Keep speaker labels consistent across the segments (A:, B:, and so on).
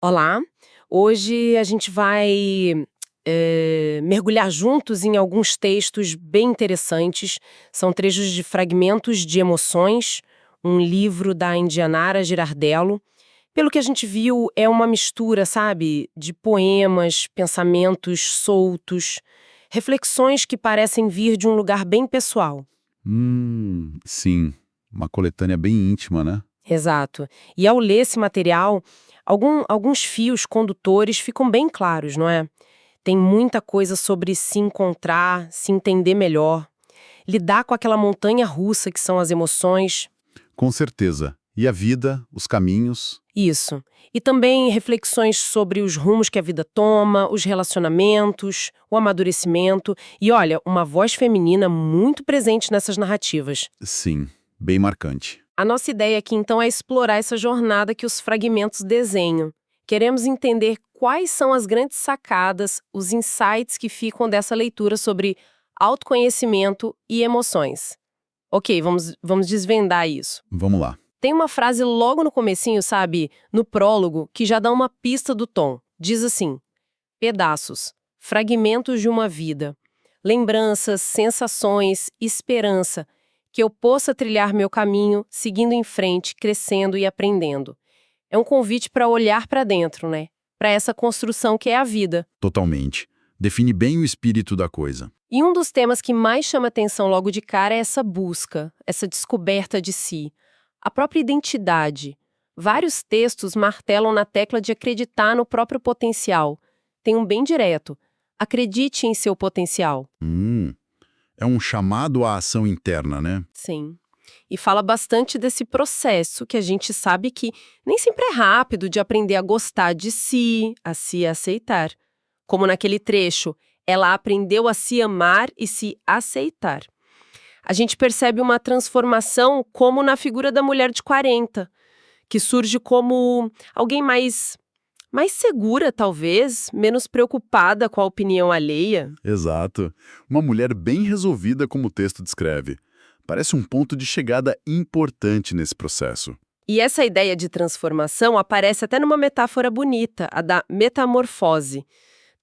A: Olá, hoje a gente vai mergulhar juntos em alguns textos bem interessantes. São trechos de fragmentos de emoções, um livro da Indianara Girardello. Pelo que a gente viu, é uma mistura, sabe, de poemas, pensamentos soltos, reflexões que parecem vir de um lugar bem pessoal.
B: Sim. Uma coletânea bem íntima, né?
A: Exato. E ao ler esse material, alguns fios condutores ficam bem claros, não é? Tem muita coisa sobre se encontrar, se entender melhor, lidar com aquela montanha russa que são as emoções.
B: Com certeza. E a vida, os caminhos.
A: Isso. E também reflexões sobre os rumos que a vida toma, os relacionamentos, o amadurecimento. E olha, uma voz feminina muito presente nessas narrativas.
B: Sim, bem marcante.
A: A nossa ideia aqui, então, é explorar essa jornada que os fragmentos desenham. Queremos entender quais são as grandes sacadas, os insights que ficam dessa leitura sobre autoconhecimento e emoções. Ok, vamos desvendar isso.
B: Vamos lá.
A: Tem uma frase logo no comecinho, sabe, no prólogo, que já dá uma pista do tom. Diz assim: pedaços, fragmentos de uma vida, lembranças, sensações, esperança, que eu possa trilhar meu caminho, seguindo em frente, crescendo e aprendendo. É um convite para olhar para dentro, né? Para essa construção que é a vida.
B: Totalmente. Define bem o espírito da coisa.
A: E um dos temas que mais chama atenção logo de cara é essa busca, essa descoberta de si, a própria identidade. Vários textos martelam na tecla de acreditar no próprio potencial. Tem um bem direto: acredite em seu potencial.
B: É um chamado à ação interna, né?
A: Sim. E fala bastante desse processo que a gente sabe que nem sempre é rápido, de aprender a gostar de si, a se aceitar. Como naquele trecho, ela aprendeu a se amar e se aceitar. A gente percebe uma transformação como na figura da mulher de 40, que surge como alguém mais segura, talvez, menos preocupada com a opinião alheia.
B: Exato. Uma mulher bem resolvida, como o texto descreve. Parece um ponto de chegada importante nesse processo.
A: E essa ideia de transformação aparece até numa metáfora bonita, a da metamorfose.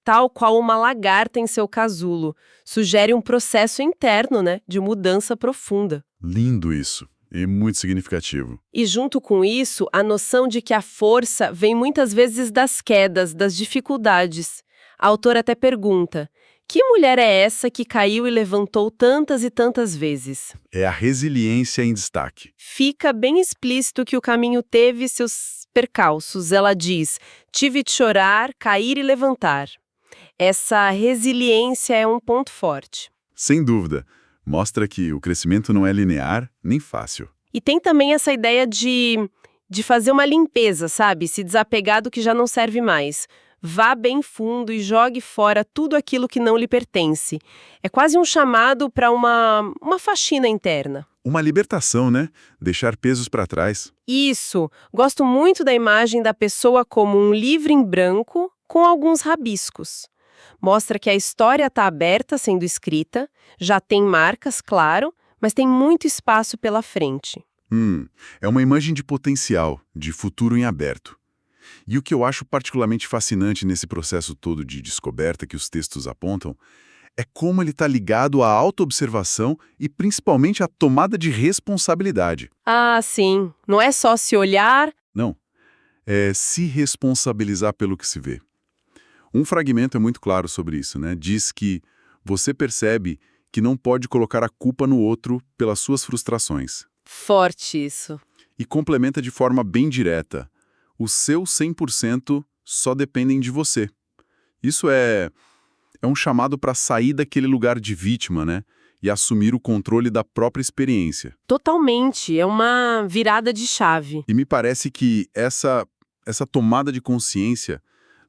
A: Tal qual uma lagarta em seu casulo, sugere um processo interno, né, de mudança profunda.
B: Lindo isso. E muito significativo.
A: E junto com isso, a noção de que a força vem muitas vezes das quedas, das dificuldades. A autora até pergunta: que mulher é essa que caiu e levantou tantas e tantas vezes?
B: É a resiliência em destaque.
A: Fica bem explícito que o caminho teve seus percalços. Ela diz: tive de chorar, cair e levantar. Essa resiliência é um ponto forte.
B: Sem dúvida. Mostra que o crescimento não é linear nem fácil.
A: E tem também essa ideia de fazer uma limpeza, sabe? Se desapegar do que já não serve mais. Vá bem fundo e jogue fora tudo aquilo que não lhe pertence. É quase um chamado para uma faxina interna.
B: Uma libertação, né? Deixar pesos para trás.
A: Isso! Gosto muito da imagem da pessoa como um livro em branco com alguns rabiscos. Mostra que a história está aberta, sendo escrita, já tem marcas, claro, mas tem muito espaço pela frente.
B: É uma imagem de potencial, de futuro em aberto. E o que eu acho particularmente fascinante nesse processo todo de descoberta que os textos apontam é como ele está ligado à autoobservação e principalmente à tomada de responsabilidade.
A: Ah, sim. Não é só se olhar.
B: Não, é se responsabilizar pelo que se vê. Um fragmento é muito claro sobre isso, né? Diz que você percebe que não pode colocar a culpa no outro pelas suas frustrações.
A: Forte isso.
B: E complementa de forma bem direta. Os seus 100% só dependem de você. Isso é um chamado para sair daquele lugar de vítima, né? E assumir o controle da própria experiência.
A: Totalmente. É uma virada de chave.
B: E me parece que essa tomada de consciência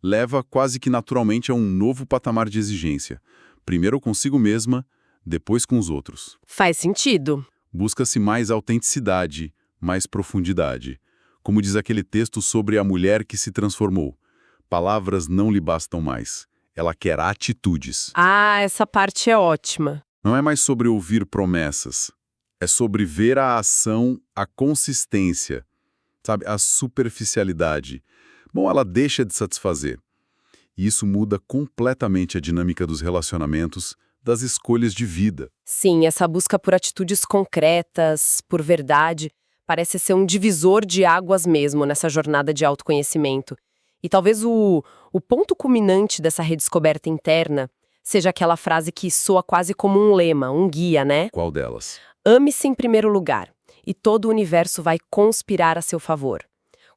B: leva quase que naturalmente a um novo patamar de exigência. Primeiro consigo mesma, depois com os outros.
A: Faz sentido.
B: Busca-se mais autenticidade, mais profundidade. Como diz aquele texto sobre a mulher que se transformou. Palavras não lhe bastam mais. Ela quer atitudes.
A: Ah, essa parte é ótima.
B: Não é mais sobre ouvir promessas. É sobre ver a ação, a consistência, sabe, a superficialidade. Bom, ela deixa de satisfazer. E isso muda completamente a dinâmica dos relacionamentos, das escolhas de vida.
A: Sim, essa busca por atitudes concretas, por verdade, parece ser um divisor de águas mesmo nessa jornada de autoconhecimento. E talvez o ponto culminante dessa redescoberta interna seja aquela frase que soa quase como um lema, um guia, né?
B: Qual delas?
A: Ame-se em primeiro lugar, e todo o universo vai conspirar a seu favor.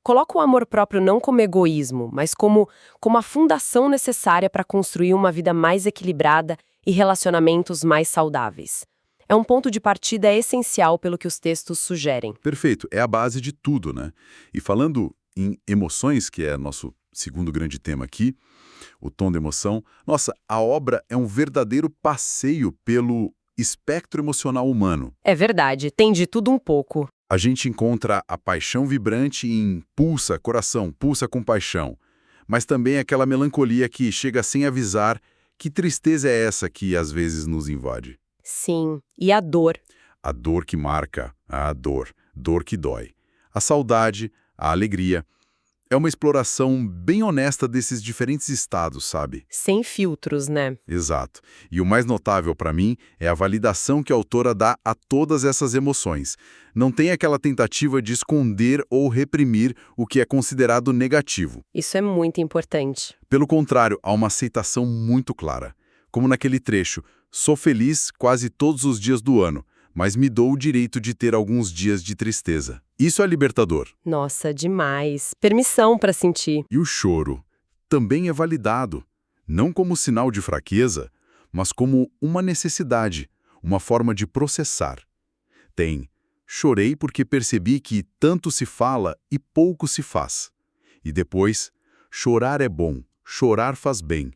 A: Coloca o amor próprio não como egoísmo, mas como a fundação necessária para construir uma vida mais equilibrada e relacionamentos mais saudáveis. É um ponto de partida essencial pelo que os textos sugerem.
B: Perfeito, é a base de tudo, né? E falando em emoções, que é nosso segundo grande tema aqui, o tom da emoção, nossa, a obra é um verdadeiro passeio pelo espectro emocional humano.
A: É verdade, tem de tudo um pouco.
B: A gente encontra a paixão vibrante em pulsa, coração, pulsa com paixão. Mas também aquela melancolia que chega sem avisar. Que tristeza é essa que às vezes nos invade?
A: Sim, e a dor.
B: A dor que marca, a dor que dói. A saudade, a alegria. É uma exploração bem honesta desses diferentes estados, sabe?
A: Sem filtros, né?
B: Exato. E o mais notável para mim é a validação que a autora dá a todas essas emoções. Não tem aquela tentativa de esconder ou reprimir o que é considerado negativo.
A: Isso é muito importante.
B: Pelo contrário, há uma aceitação muito clara. Como naquele trecho, sou feliz quase todos os dias do ano, mas me dou o direito de ter alguns dias de tristeza. Isso é libertador.
A: Nossa, demais. Permissão para sentir.
B: E o choro também é validado, não como sinal de fraqueza, mas como uma necessidade, uma forma de processar. Chorei porque percebi que tanto se fala e pouco se faz. E depois, chorar é bom, chorar faz bem.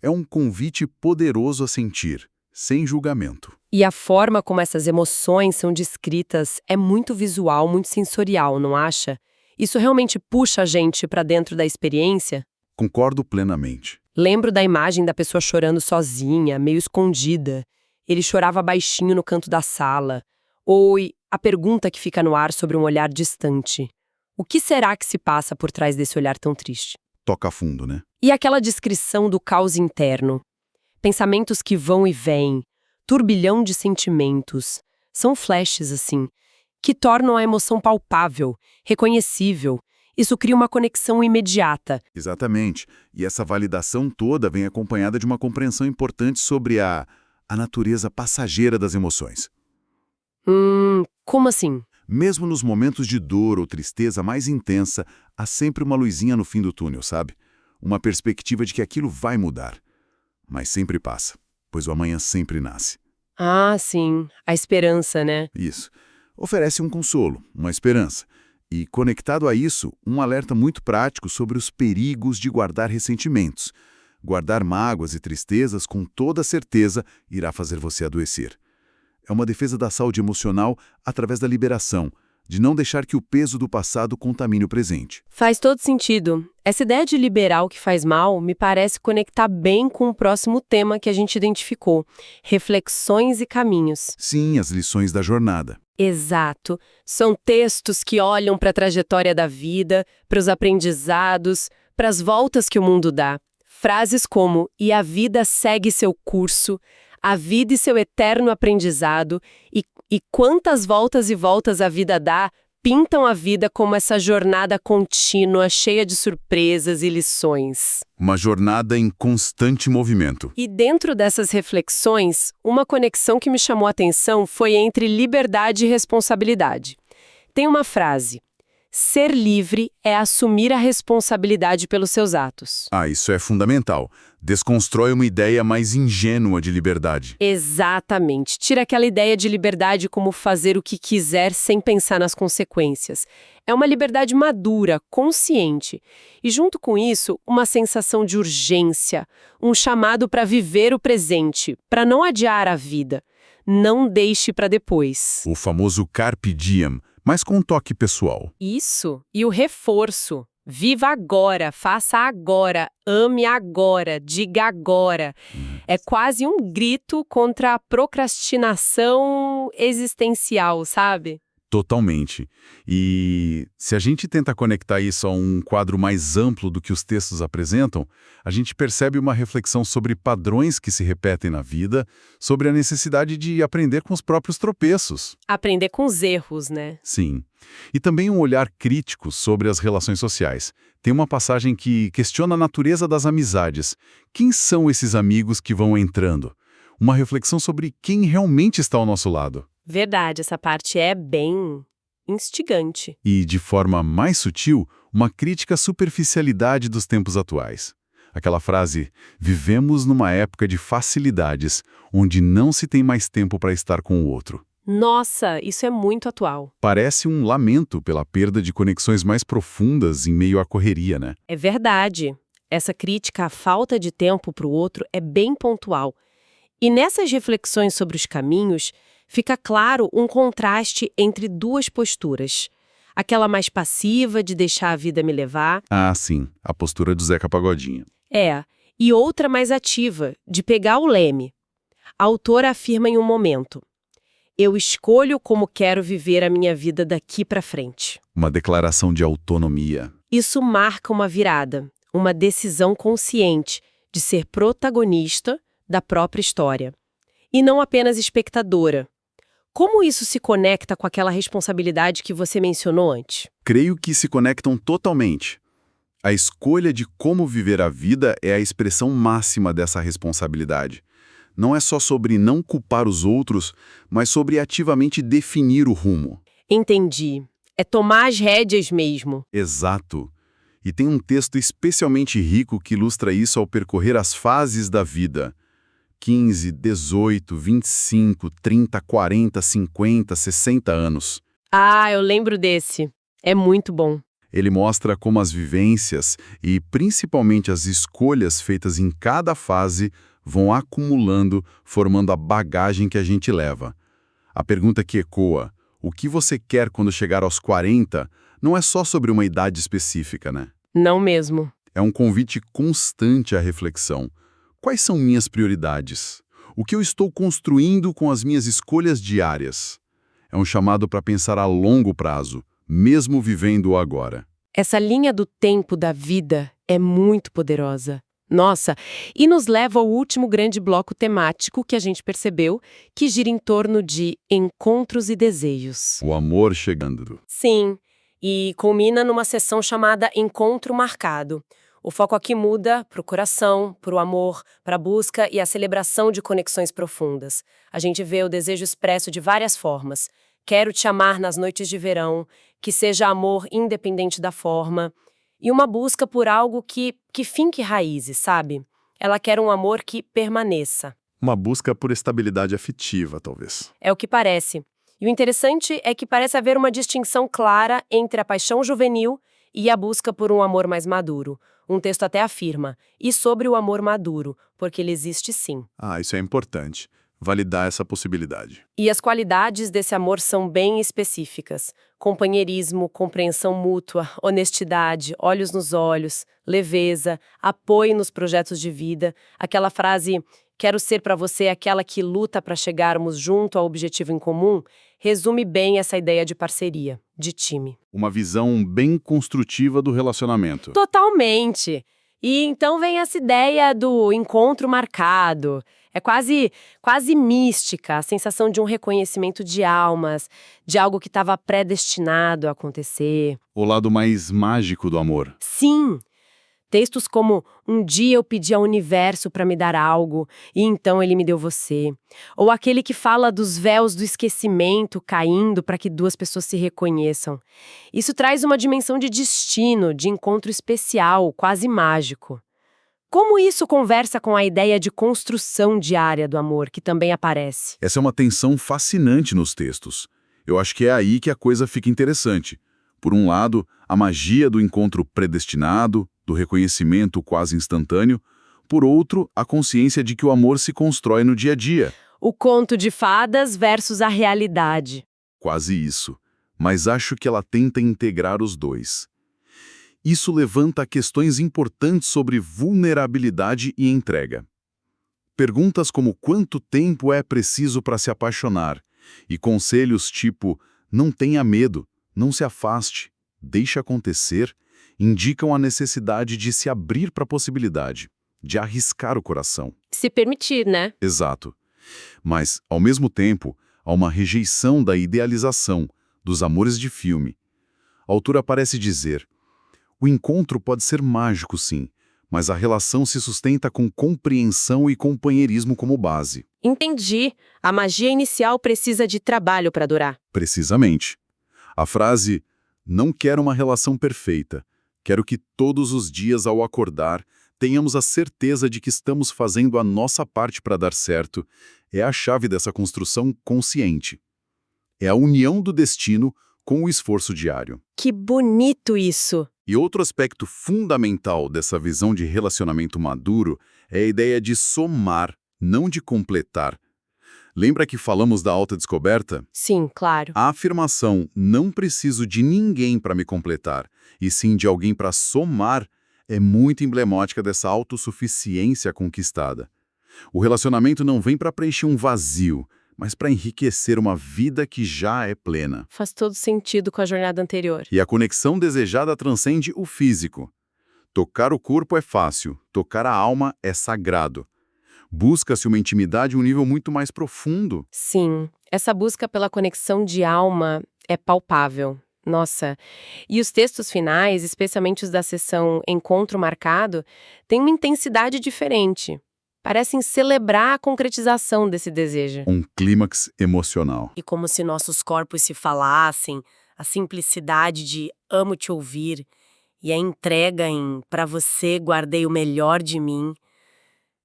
B: É um convite poderoso a sentir, sem julgamento.
A: E a forma como essas emoções são descritas é muito visual, muito sensorial, não acha? Isso realmente puxa a gente para dentro da experiência?
B: Concordo plenamente.
A: Lembro da imagem da pessoa chorando sozinha, meio escondida. Ele chorava baixinho no canto da sala. Ou a pergunta que fica no ar sobre um olhar distante. O que será que se passa por trás desse olhar tão triste?
B: Toca fundo, né?
A: E aquela descrição do caos interno. Pensamentos que vão e vêm, turbilhão de sentimentos. São flashes, assim, que tornam a emoção palpável, reconhecível. Isso cria uma conexão imediata.
B: Exatamente. E essa validação toda vem acompanhada de uma compreensão importante sobre a natureza passageira das emoções.
A: Como assim?
B: Mesmo nos momentos de dor ou tristeza mais intensa, há sempre uma luzinha no fim do túnel, sabe? Uma perspectiva de que aquilo vai mudar. Mas sempre passa, pois o amanhã sempre nasce.
A: Ah, sim. A esperança, né?
B: Isso. Oferece um consolo, uma esperança. E, conectado a isso, um alerta muito prático sobre os perigos de guardar ressentimentos. Guardar mágoas e tristezas, com toda certeza, irá fazer você adoecer. É uma defesa da saúde emocional através da liberação, de não deixar que o peso do passado contamine o presente.
A: Faz todo sentido. Essa ideia de liberar o que faz mal me parece conectar bem com o próximo tema que a gente identificou: reflexões e caminhos.
B: Sim, as lições da jornada.
A: Exato. São textos que olham para a trajetória da vida, para os aprendizados, para as voltas que o mundo dá. Frases como "e a vida segue seu curso", "a vida e seu eterno aprendizado", e quantas voltas e voltas a vida dá, pintam a vida como essa jornada contínua, cheia de surpresas e lições.
B: Uma jornada em constante movimento.
A: E dentro dessas reflexões, uma conexão que me chamou a atenção foi entre liberdade e responsabilidade. Tem uma frase: ser livre é assumir a responsabilidade pelos seus atos.
B: Ah, isso é fundamental. Desconstrói uma ideia mais ingênua de liberdade.
A: Exatamente. Tira aquela ideia de liberdade como fazer o que quiser sem pensar nas consequências. É uma liberdade madura, consciente. E junto com isso, uma sensação de urgência, um chamado para viver o presente, para não adiar a vida. Não deixe para depois.
B: O famoso carpe diem, mas com um toque pessoal.
A: Isso. E o reforço. Viva agora, faça agora, ame agora, diga agora. É quase um grito contra a procrastinação existencial, sabe?
B: Totalmente. E se a gente tenta conectar isso a um quadro mais amplo do que os textos apresentam, a gente percebe uma reflexão sobre padrões que se repetem na vida, sobre a necessidade de aprender com os próprios tropeços.
A: Aprender com os erros, né?
B: Sim. E também um olhar crítico sobre as relações sociais. Tem uma passagem que questiona a natureza das amizades. Quem são esses amigos que vão entrando? Uma reflexão sobre quem realmente está ao nosso lado.
A: Verdade, essa parte é bem instigante.
B: E, de forma mais sutil, uma crítica à superficialidade dos tempos atuais. Aquela frase, vivemos numa época de facilidades, onde não se tem mais tempo para estar com o outro.
A: Nossa, isso é muito atual.
B: Parece um lamento pela perda de conexões mais profundas em meio à correria, né?
A: É verdade. Essa crítica à falta de tempo para o outro é bem pontual. E nessas reflexões sobre os caminhos, fica claro um contraste entre duas posturas. Aquela mais passiva de deixar a vida me levar.
B: Ah, sim, a postura do Zeca Pagodinho.
A: E outra mais ativa, de pegar o leme. A autora afirma em um momento: eu escolho como quero viver a minha vida daqui para frente.
B: Uma declaração de autonomia.
A: Isso marca uma virada, uma decisão consciente de ser protagonista da própria história. E não apenas espectadora. Como isso se conecta com aquela responsabilidade que você mencionou antes?
B: Creio que se conectam totalmente. A escolha de como viver a vida é a expressão máxima dessa responsabilidade. Não é só sobre não culpar os outros, mas sobre ativamente definir o rumo.
A: Entendi. É tomar as rédeas mesmo.
B: Exato. E tem um texto especialmente rico que ilustra isso ao percorrer as fases da vida. 15, 18, 25, 30, 40, 50, 60 anos.
A: Ah, eu lembro desse. É muito bom.
B: Ele mostra como as vivências e principalmente as escolhas feitas em cada fase vão acumulando, formando a bagagem que a gente leva. A pergunta que ecoa, o que você quer quando chegar aos 40, não é só sobre uma idade específica, né?
A: Não mesmo.
B: É um convite constante à reflexão. Quais são minhas prioridades? O que eu estou construindo com as minhas escolhas diárias? É um chamado para pensar a longo prazo, mesmo vivendo o agora.
A: Essa linha do tempo da vida é muito poderosa. Nossa, e nos leva ao último grande bloco temático que a gente percebeu, que gira em torno de encontros e desejos.
B: O amor chegando.
A: Sim, e culmina numa sessão chamada Encontro Marcado. O foco aqui muda para o coração, para o amor, para a busca e a celebração de conexões profundas. A gente vê o desejo expresso de várias formas. Quero te amar nas noites de verão, que seja amor independente da forma. E uma busca por algo que finque raízes, sabe? Ela quer um amor que permaneça.
B: Uma busca por estabilidade afetiva, talvez.
A: É o que parece. E o interessante é que parece haver uma distinção clara entre a paixão juvenil e a busca por um amor mais maduro. Um texto até afirma, e sobre o amor maduro, porque ele existe sim.
B: Ah, isso é importante. Validar essa possibilidade.
A: E as qualidades desse amor são bem específicas. Companheirismo, compreensão mútua, honestidade, olhos nos olhos, leveza, apoio nos projetos de vida. Aquela frase, quero ser para você aquela que luta para chegarmos junto ao objetivo em comum, resume bem essa ideia de parceria, de time.
B: Uma visão bem construtiva do relacionamento.
A: Totalmente! E então vem essa ideia do encontro marcado. É quase mística, a sensação de um reconhecimento de almas, de algo que estava predestinado a acontecer.
B: O lado mais mágico do amor.
A: Sim! Textos como um dia eu pedi ao universo para me dar algo e então ele me deu você. Ou aquele que fala dos véus do esquecimento caindo para que duas pessoas se reconheçam. Isso traz uma dimensão de destino, de encontro especial, quase mágico. Como isso conversa com a ideia de construção diária do amor, que também aparece?
B: Essa é uma tensão fascinante nos textos. Eu acho que é aí que a coisa fica interessante. Por um lado, a magia do encontro predestinado, do reconhecimento quase instantâneo. Por outro, a consciência de que o amor se constrói no dia a dia.
A: O conto de fadas versus a realidade.
B: Quase isso. Mas acho que ela tenta integrar os dois. Isso levanta questões importantes sobre vulnerabilidade e entrega. Perguntas como quanto tempo é preciso para se apaixonar, e conselhos tipo, Não tenha medo, não se afaste, deixe acontecer, indicam a necessidade de se abrir para a possibilidade, de arriscar o coração.
A: Se permitir, né?
B: Exato. Mas, ao mesmo tempo, há uma rejeição da idealização, dos amores de filme. A autora parece dizer: o encontro pode ser mágico, sim, mas a relação se sustenta com compreensão e companheirismo como base.
A: Entendi. A magia inicial precisa de trabalho para durar.
B: Precisamente. A frase "não quero uma relação perfeita, quero que todos os dias ao acordar tenhamos a certeza de que estamos fazendo a nossa parte para dar certo" é a chave dessa construção consciente. É a união do destino com o esforço diário.
A: Que bonito isso!
B: E outro aspecto fundamental dessa visão de relacionamento maduro é a ideia de somar, não de completar. Lembra que falamos da autodescoberta?
A: Sim, claro.
B: A afirmação "não preciso de ninguém para me completar, e sim de alguém para somar" é muito emblemática dessa autossuficiência conquistada. O relacionamento não vem para preencher um vazio, mas para enriquecer uma vida que já é plena.
A: Faz todo sentido com a jornada anterior.
B: E a conexão desejada transcende o físico. Tocar o corpo é fácil, tocar a alma é sagrado. Busca-se uma intimidade em um nível muito mais profundo.
A: Sim, essa busca pela conexão de alma é palpável. Nossa, e os textos finais, especialmente os da seção Encontro Marcado, têm uma intensidade diferente. Parecem celebrar a concretização desse desejo.
B: Um clímax emocional.
A: E como se nossos corpos se falassem, a simplicidade de amo te ouvir e a entrega em pra você guardei o melhor de mim.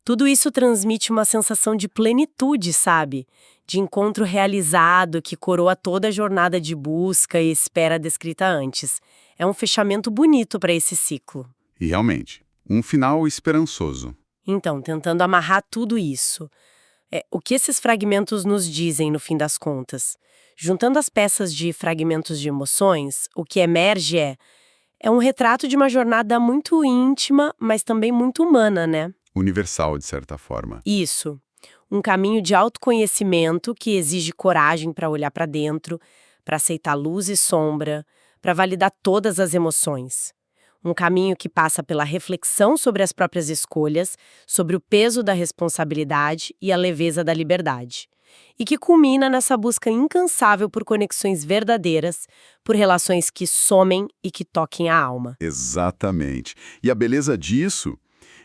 A: Tudo isso transmite uma sensação de plenitude, sabe? De encontro realizado que coroa toda a jornada de busca e espera descrita antes. É um fechamento bonito para esse ciclo.
B: E realmente, um final esperançoso.
A: Então, tentando amarrar tudo isso, o que esses fragmentos nos dizem no fim das contas? Juntando as peças de fragmentos de emoções, o que emerge é um retrato de uma jornada muito íntima, mas também muito humana, né?
B: Universal, de certa forma.
A: Isso. Um caminho de autoconhecimento que exige coragem para olhar para dentro, para aceitar luz e sombra, para validar todas as emoções. Um caminho que passa pela reflexão sobre as próprias escolhas, sobre o peso da responsabilidade e a leveza da liberdade. E que culmina nessa busca incansável por conexões verdadeiras, por relações que somem e que toquem a alma.
B: Exatamente. E a beleza disso,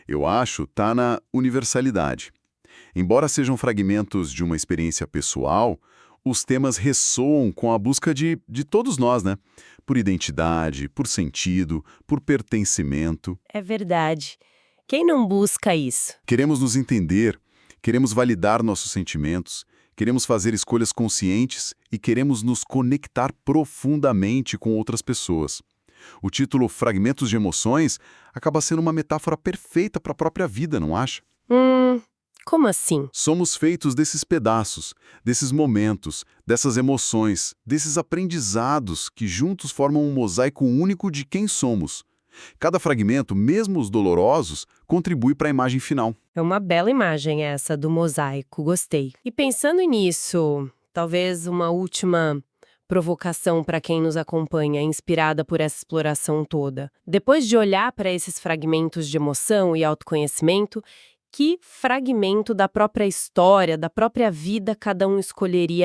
B: eu acho, está na universalidade. Embora sejam fragmentos de uma experiência pessoal, os temas ressoam com a busca de todos nós, né? Por identidade, por sentido, por pertencimento.
A: É verdade. Quem não busca isso?
B: Queremos nos entender, queremos validar nossos sentimentos, queremos fazer escolhas conscientes e queremos nos conectar profundamente com outras pessoas. O título Fragmentos de Emoções acaba sendo uma metáfora perfeita para a própria vida, não acha?
A: Como assim?
B: Somos feitos desses pedaços, desses momentos, dessas emoções, desses aprendizados que juntos formam um mosaico único de quem somos. Cada fragmento, mesmo os dolorosos, contribui para a imagem final.
A: É uma bela imagem essa do mosaico, gostei. E pensando nisso, talvez uma última provocação para quem nos acompanha, inspirada por essa exploração toda. Depois de olhar para esses fragmentos de emoção e autoconhecimento, que fragmento da própria história, da própria vida cada um escolheria